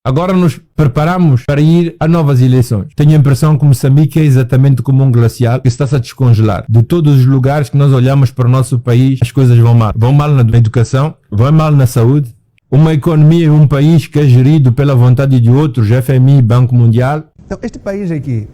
Agora nos preparamos para ir a novas eleições. Tenho a impressão que Moçambique é exatamente como um glacial que está-se a descongelar. De todos os lugares que nós olhamos para o nosso país, as coisas vão mal. Vão mal na educação, vão mal na saúde. Uma economia e um país que é gerido pela vontade de outros, FMI, Banco Mundial. Então, este país aqui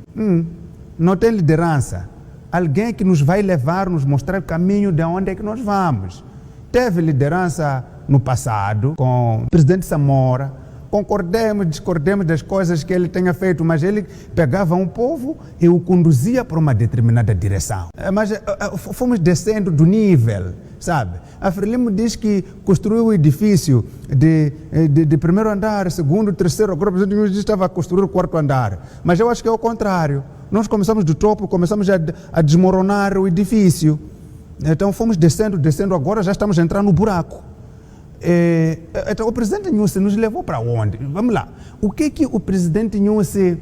não tem liderança. Alguém que nos vai levar, nos mostrar o caminho de onde é que nós vamos. Teve liderança no passado com o presidente Samora. Concordemos, discordemos das coisas que ele tenha feito, mas ele pegava um povo e o conduzia para uma determinada direção. Mas fomos descendo do nível, sabe? A Frelimo diz que construiu o edifício de primeiro andar, segundo, terceiro, agora o presidente diz que estava a construir o quarto andar. Mas eu acho que é o contrário. Nós começamos do topo, começamos a desmoronar o edifício. Então fomos descendo, agora já estamos entrando no buraco. Então, o presidente Nyusi nos levou para onde? Vamos lá. O que o presidente Nyusi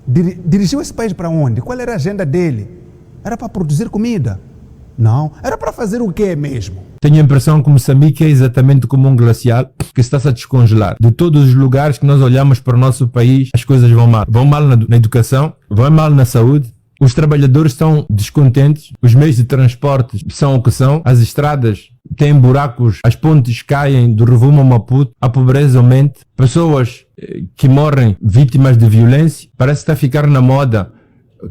dirigiu esse país para onde? Qual era a agenda dele? Era para produzir comida? Não. Era para fazer o quê mesmo? Tenho a impressão que Moçambique é exatamente como um glacial que está-se a descongelar. De todos os lugares que nós olhamos para o nosso país, as coisas vão mal. Vão mal na educação, vão mal na saúde. Os trabalhadores estão descontentes, os meios de transporte são o que são, as estradas têm buracos, as pontes caem do Rovuma ao Maputo, a pobreza aumenta, pessoas que morrem vítimas de violência, parece que está a ficar na moda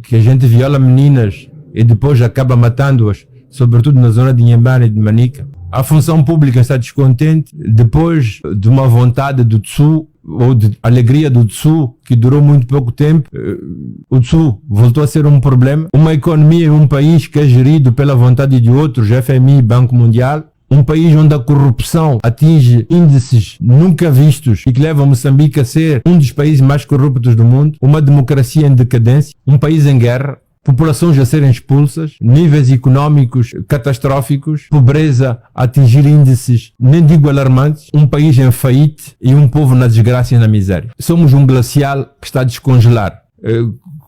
que a gente viola meninas e depois acaba matando-as, sobretudo na zona de Inhambane e de Manica. A função pública está descontente, depois de uma vontade do TSU, ou de alegria do TSU, que durou muito pouco tempo, o TSU voltou a ser um problema. Uma economia e um país que é gerido pela vontade de outros, FMI, Banco Mundial. Um país onde a corrupção atinge índices nunca vistos e que leva Moçambique a ser um dos países mais corruptos do mundo. Uma democracia em decadência, um país em guerra. Populações a serem expulsas, níveis económicos catastróficos, pobreza a atingir índices, nem digo alarmantes, um país em falência e um povo na desgraça e na miséria. Somos um glacial que está a descongelar.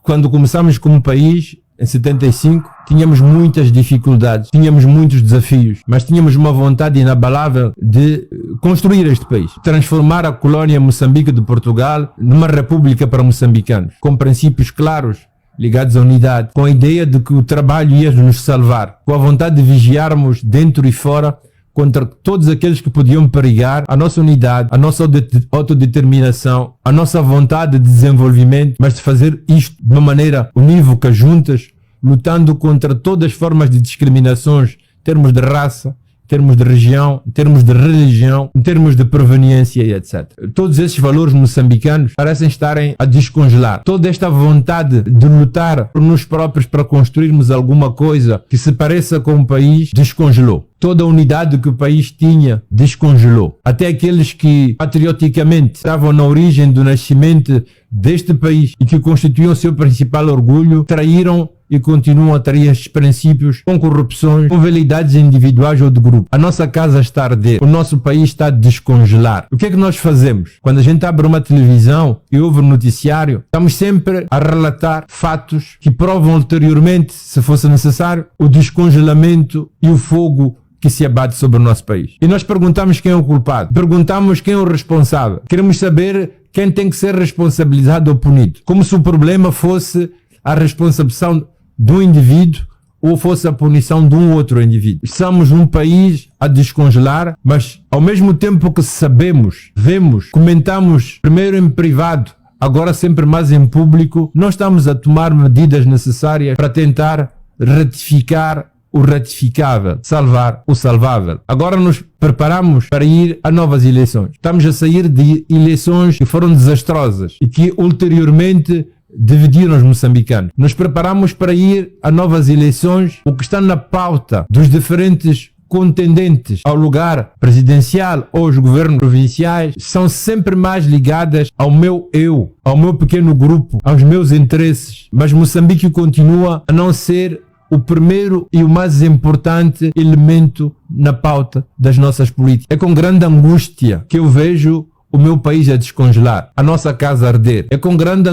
Quando começamos como país, em 75, tínhamos muitas dificuldades, tínhamos muitos desafios, mas tínhamos uma vontade inabalável de construir este país, transformar a colónia Moçambique de Portugal numa república para moçambicanos, com princípios claros, ligados à unidade, com a ideia de que o trabalho ia nos salvar, com a vontade de vigiarmos dentro e fora contra todos aqueles que podiam perigar a nossa unidade, a nossa autodeterminação, a nossa vontade de desenvolvimento, mas de fazer isto de uma maneira unívoca, juntas, lutando contra todas as formas de discriminações, em termos de raça, em termos de região, em termos de religião, em termos de proveniência e etc. Todos esses valores moçambicanos parecem estarem a descongelar. Toda esta vontade de lutar por nós próprios para construirmos alguma coisa que se pareça com o país, descongelou. Toda a unidade que o país tinha descongelou. Até aqueles que patrioticamente estavam na origem do nascimento deste país e que constituíam seu principal orgulho, traíram e continuam a trair estes princípios com corrupções, com veleidades individuais ou de grupo. A nossa casa está a arder, o nosso país está a descongelar. O que é que nós fazemos? Quando a gente abre uma televisão e ouve um noticiário, estamos sempre a relatar fatos que provam ulteriormente, se fosse necessário, o descongelamento e o fogo que se abate sobre o nosso país. E nós perguntamos quem é o culpado, perguntamos quem é o responsável, queremos saber quem tem que ser responsabilizado ou punido, como se o problema fosse a responsabilização de um indivíduo ou fosse a punição de um outro indivíduo. Estamos num país a descongelar, mas ao mesmo tempo que sabemos, vemos, comentamos primeiro em privado, agora sempre mais em público, nós estamos a tomar medidas necessárias para tentar ratificar o ratificável, salvar o salvável. Agora nos preparamos para ir a novas eleições. Estamos a sair de eleições que foram desastrosas e que ulteriormente dividiram os moçambicanos. Nos preparamos para ir a novas eleições. O que está na pauta dos diferentes contendentes ao lugar presidencial ou os governos provinciais são sempre mais ligadas ao meu eu, ao meu pequeno grupo, aos meus interesses. Mas Moçambique continua a não ser o primeiro e o mais importante elemento na pauta das nossas políticas. É com grande angústia que eu vejo o meu país a descongelar, a nossa casa a arder. É com grande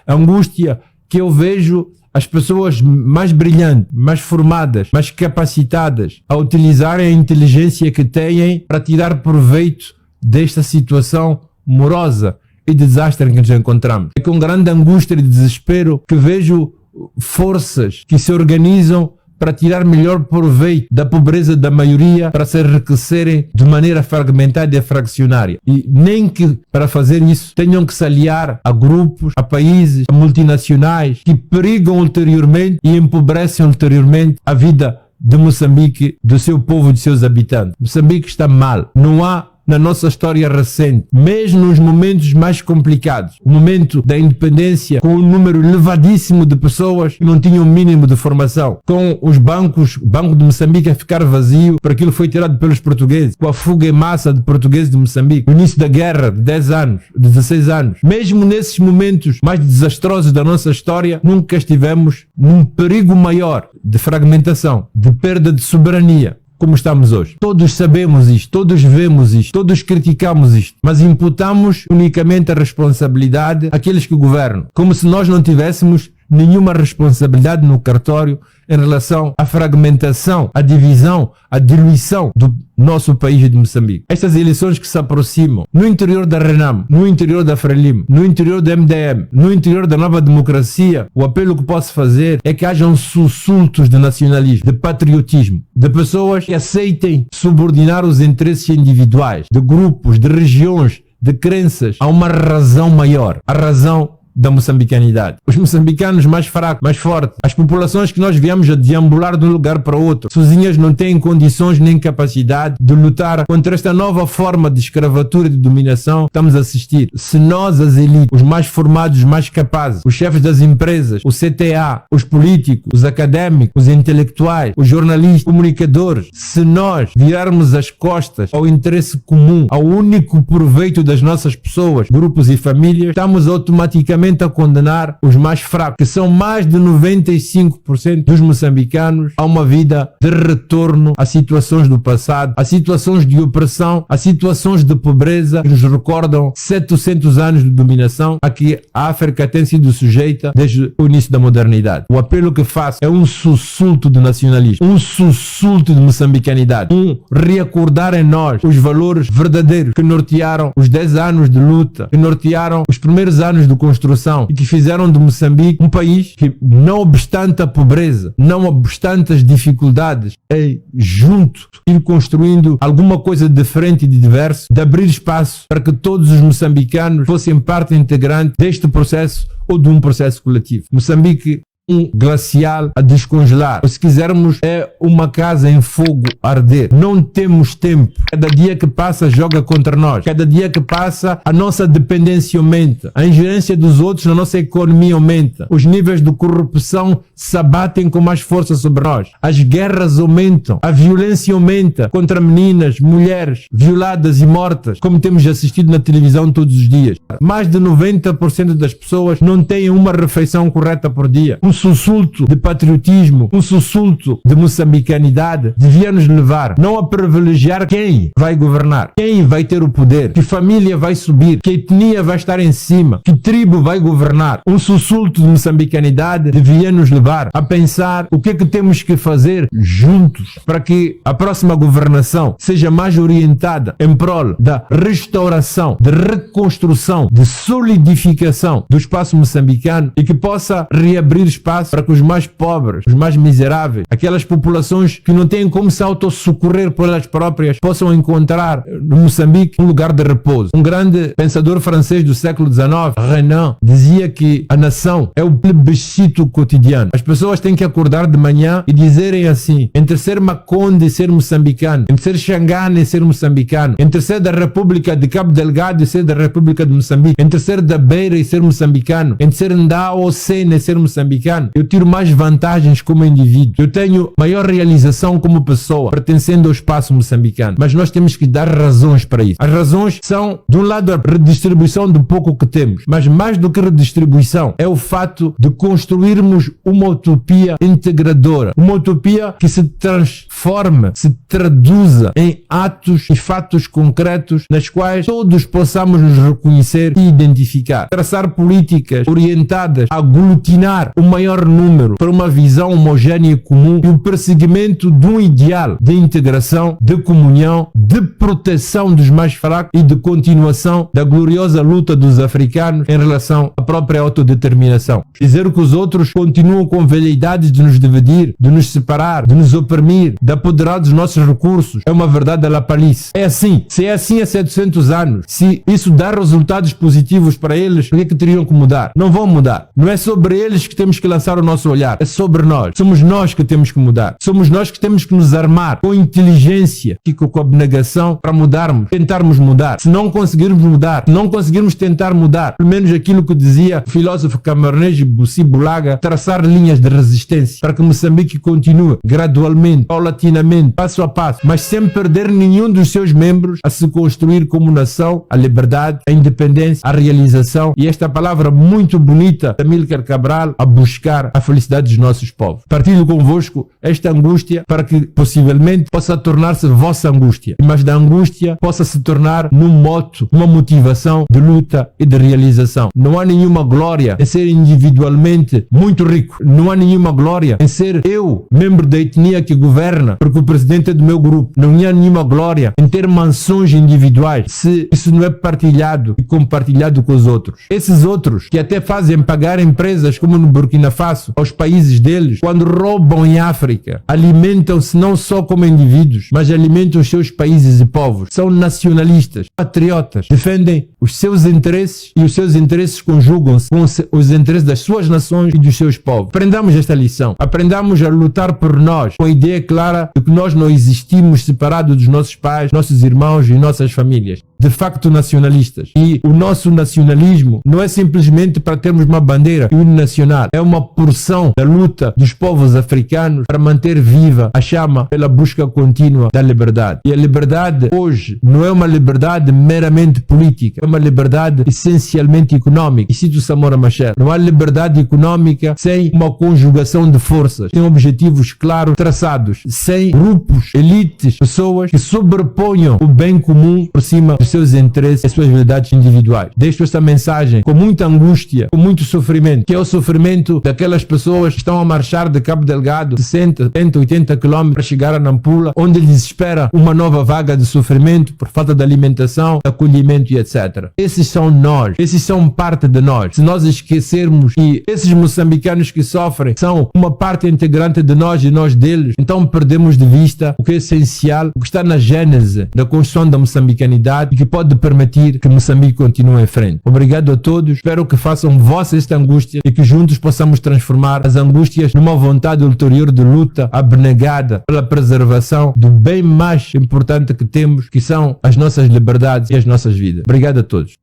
angústia que eu vejo as pessoas mais brilhantes, mais formadas, mais capacitadas a utilizarem a inteligência que têm para tirar proveito desta situação morosa e desastre em que nos encontramos. É com grande angústia e desespero que vejo forças que se organizam para tirar melhor proveito da pobreza da maioria, para se enriquecerem de maneira fragmentada e fraccionária. E nem que para fazer isso tenham que se aliar a grupos, a países, a multinacionais que perigam ulteriormente e empobrecem ulteriormente a vida de Moçambique, do seu povo e de seus habitantes. Moçambique está mal. Não há na nossa história recente, mesmo nos momentos mais complicados, o momento da independência, com um número elevadíssimo de pessoas que não tinham o mínimo de formação, com os bancos, o Banco de Moçambique a ficar vazio, porque aquilo foi tirado pelos portugueses, com a fuga em massa de portugueses de Moçambique, no início da guerra de 10 anos, de 16 anos. Mesmo nesses momentos mais desastrosos da nossa história, nunca estivemos num perigo maior de fragmentação, de perda de soberania, como estamos hoje. Todos sabemos isto, todos vemos isto, todos criticamos isto, mas imputamos unicamente a responsabilidade àqueles que governam, como se nós não tivéssemos nenhuma responsabilidade no cartório em relação à fragmentação, à divisão, à diluição do nosso país de Moçambique. Estas eleições que se aproximam no interior da RENAM, no interior da Frelimo, no interior da MDM, no interior da Nova Democracia, o apelo que posso fazer é que hajam sussultos de nacionalismo, de patriotismo, de pessoas que aceitem subordinar os interesses individuais, de grupos, de regiões, de crenças a uma razão maior, a razão da moçambicanidade. Os moçambicanos mais fracos, mais fortes, as populações que nós viemos a deambular de um lugar para outro, sozinhas não têm condições nem capacidade de lutar contra esta nova forma de escravatura e de dominação que estamos a assistir. Se nós, as elites, os mais formados, os mais capazes, os chefes das empresas, o CTA, os políticos, os académicos, os intelectuais, os jornalistas, comunicadores, se nós virarmos as costas ao interesse comum, ao único proveito das nossas pessoas, grupos e famílias, estamos automaticamente a condenar os mais fracos, que são mais de 95% dos moçambicanos, a uma vida de retorno a situações do passado, a situações de opressão, a situações de pobreza que nos recordam 700 anos de dominação a que a África tem sido sujeita desde o início da modernidade. O apelo que faço é um sussulto de nacionalismo, um sussulto de moçambicanidade, um reacordar em nós os valores verdadeiros que nortearam os 10 anos de luta, que nortearam os primeiros anos de construção e que fizeram de Moçambique um país que, não obstante a pobreza, não obstante as dificuldades, é junto ir construindo alguma coisa diferente e de diverso, de abrir espaço para que todos os moçambicanos fossem parte integrante deste processo ou de um processo coletivo. Moçambique, um glacial a descongelar. Ou, se quisermos, é uma casa em fogo a arder. Não temos tempo. Cada dia que passa joga contra nós. Cada dia que passa a nossa dependência aumenta. A ingerência dos outros na nossa economia aumenta. Os níveis de corrupção se abatem com mais força sobre nós. As guerras aumentam. A violência aumenta contra meninas, mulheres violadas e mortas, como temos assistido na televisão todos os dias. Mais de 90% das pessoas não têm uma refeição correta por dia. Um sussulto de patriotismo, um sussulto de moçambicanidade devia nos levar não a privilegiar quem vai governar, quem vai ter o poder, que família vai subir, que etnia vai estar em cima, que tribo vai governar. Um sussulto de moçambicanidade devia nos levar a pensar o que é que temos que fazer juntos para que a próxima governação seja mais orientada em prol da restauração, de reconstrução, de solidificação do espaço moçambicano e que possa reabrir espaço para que os mais pobres, os mais miseráveis, aquelas populações que não têm como se autossocorrer por elas próprias, possam encontrar no Moçambique um lugar de repouso. Um grande pensador francês do século XIX, Renan, dizia que a nação é o plebiscito cotidiano. As pessoas têm que acordar de manhã e dizerem assim: entre ser Maconde e ser moçambicano, entre ser Xangana e ser moçambicano, entre ser da República de Cabo Delgado e ser da República de Moçambique, entre ser da Beira e ser moçambicano, entre ser Ndao ou Sena e ser moçambicano, eu tiro mais vantagens como indivíduo, eu tenho maior realização como pessoa, pertencendo ao espaço moçambicano. Mas nós temos que dar razões para isso. As razões são, de um lado, a redistribuição do pouco que temos, mas mais do que redistribuição, é o fato de construirmos uma utopia integradora, uma utopia que se transforma, se traduza em atos e fatos concretos nas quais todos possamos nos reconhecer e identificar. Traçar políticas orientadas a aglutinar uma maior número para uma visão homogénea e comum e o perseguimento de um ideal de integração, de comunhão, de proteção dos mais fracos e de continuação da gloriosa luta dos africanos em relação à própria autodeterminação. Dizer que os outros continuam com velheidades de nos dividir, de nos separar, de nos oprimir, de apoderar dos nossos recursos é uma verdade da lapalice. É assim. Se é assim há 700 anos, se isso dá resultados positivos para eles, por que teriam que mudar? Não vão mudar. Não é sobre eles que temos que lançar o nosso olhar, é sobre nós. Somos nós que temos que mudar. Somos nós que temos que nos armar com inteligência e com abnegação para mudarmos, tentarmos mudar. Se não conseguirmos mudar, se não conseguirmos tentar mudar, pelo menos aquilo que dizia o filósofo camarnês Bussi Bulaga, traçar linhas de resistência para que Moçambique continue gradualmente, paulatinamente, passo a passo, mas sem perder nenhum dos seus membros a se construir como nação, a liberdade, a independência, a realização e esta palavra muito bonita de Amílcar Cabral, a buscar a felicidade dos nossos povos. Partilho convosco esta angústia para que possivelmente possa tornar-se vossa angústia, mas da angústia possa se tornar num moto, uma motivação de luta e de realização. Não há nenhuma glória em ser individualmente muito rico. Não há nenhuma glória em ser eu, membro da etnia que governa, porque o presidente é do meu grupo. Não há nenhuma glória em ter mansões individuais, se isso não é partilhado e compartilhado com os outros. Esses outros que até fazem pagar empresas como no Burkina Faso aos países deles, quando roubam em África, alimentam-se não só como indivíduos, mas alimentam os seus países e povos. São nacionalistas, patriotas, defendem os seus interesses e os seus interesses conjugam-se com os interesses das suas nações e dos seus povos. Aprendamos esta lição. Aprendamos a lutar por nós, com a ideia clara de que nós não existimos separados dos nossos pais, nossos irmãos e nossas famílias. De facto nacionalistas. E o nosso nacionalismo não é simplesmente para termos uma bandeira e um nacional. É uma porção da luta dos povos africanos para manter viva a chama pela busca contínua da liberdade. E a liberdade hoje não é uma liberdade meramente política, é uma liberdade essencialmente econômica. E cito Samora Machel, não há liberdade econômica sem uma conjugação de forças, sem objetivos claros traçados, sem grupos, elites, pessoas que sobreponham o bem comum por cima dos seus interesses e suas verdades individuais. Deixo esta mensagem com muita angústia, com muito sofrimento, que é o sofrimento daquelas pessoas que estão a marchar de Cabo Delgado 60, 70, 80 km para chegar a Nampula, onde lhes espera uma nova vaga de sofrimento por falta de alimentação, de acolhimento e etc. Esses são nós, esses são parte de nós. Se nós esquecermos que esses moçambicanos que sofrem são uma parte integrante de nós e nós deles, então perdemos de vista o que é essencial, o que está na gênese da construção da moçambicanidade e que pode permitir que Moçambique continue em frente. Obrigado a todos, espero que façam vossa esta angústia e que juntos possamos transformar as angústias numa vontade ulterior de luta abnegada pela preservação do bem mais importante que temos, que são as nossas liberdades e as nossas vidas. Obrigado a todos.